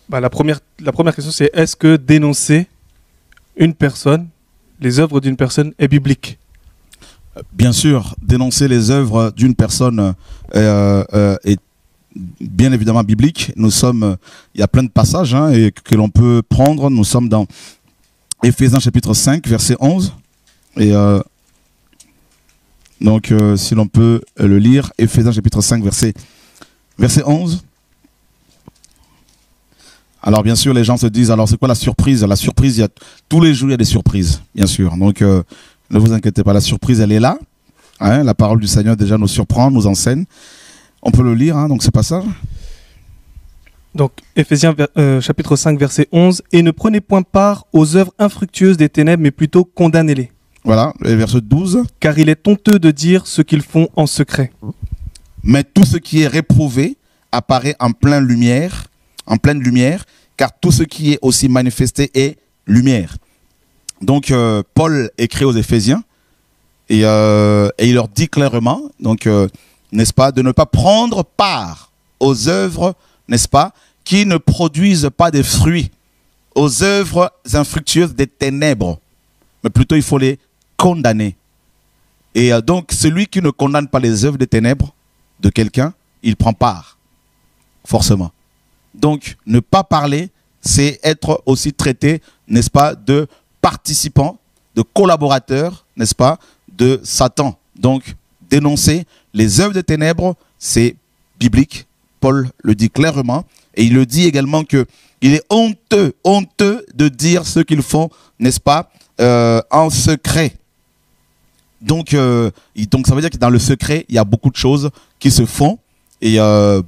La première question, c'est est-ce que dénoncer une personne, les œuvres d'une personne, est biblique? Bien sûr, dénoncer les œuvres d'une personne est bien évidemment biblique. Nous sommes, il y a plein de passages que l'on peut prendre. Nous sommes dans Éphésiens chapitre 5, verset 11. Et donc, si l'on peut le lire, Éphésiens chapitre 5, verset 11. Alors, bien sûr, les gens se disent, alors c'est quoi la surprise? La surprise, tous les jours, il y a des surprises, bien sûr. Donc, ne vous inquiétez pas, la surprise, elle est là. Hein, la parole du Seigneur déjà nous surprend, nous enseigne. On peut le lire, donc ce passage. Donc, Éphésiens chapitre 5, verset 11. « Et ne prenez point part aux œuvres infructueuses des ténèbres, mais plutôt condamnez-les. » Voilà, et verset 12. « Car il est honteux de dire ce qu'ils font en secret. » Mais tout ce qui est réprouvé apparaît en pleine lumière, car tout ce qui est aussi manifesté est lumière. Donc, Paul écrit aux Éphésiens, et il leur dit clairement, donc, n'est-ce pas, de ne pas prendre part aux œuvres, n'est-ce pas, qui ne produisent pas de fruits, aux œuvres infructueuses des ténèbres, mais plutôt il faut les condamner. Et donc, celui qui ne condamne pas les œuvres des ténèbres de quelqu'un, il prend part, forcément. Donc, ne pas parler, c'est être aussi traité, n'est-ce pas, de participant, de collaborateur, n'est-ce pas, de Satan. Donc, dénoncer les œuvres des ténèbres, c'est biblique. Paul le dit clairement. Et il le dit également qu'il est honteux de dire ce qu'ils font, n'est-ce pas, en secret. Donc, ça veut dire que dans le secret, il y a beaucoup de choses qui se font et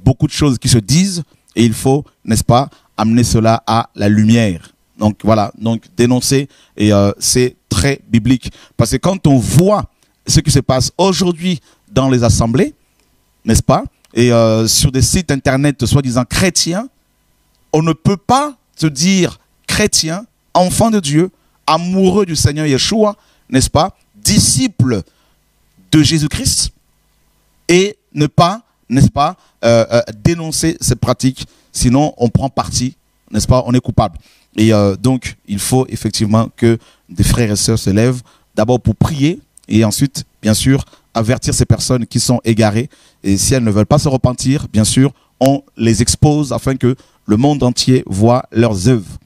beaucoup de choses qui se disent. Et il faut, n'est-ce pas, amener cela à la lumière. Donc voilà, donc dénoncer, et c'est très biblique. Parce que quand on voit ce qui se passe aujourd'hui dans les assemblées, n'est-ce pas, et sur des sites internet soi-disant chrétiens, on ne peut pas se dire chrétien, enfant de Dieu, amoureux du Seigneur Yeshua, n'est-ce pas, disciple de Jésus-Christ, et ne pas, n'est-ce pas, dénoncer ces pratiques, sinon on prend parti, n'est-ce pas, on est coupable. Et donc, il faut effectivement que des frères et sœurs se lèvent, d'abord pour prier, et ensuite, bien sûr, avertir ces personnes qui sont égarées. Et si elles ne veulent pas se repentir, bien sûr, on les expose afin que le monde entier voit leurs œuvres.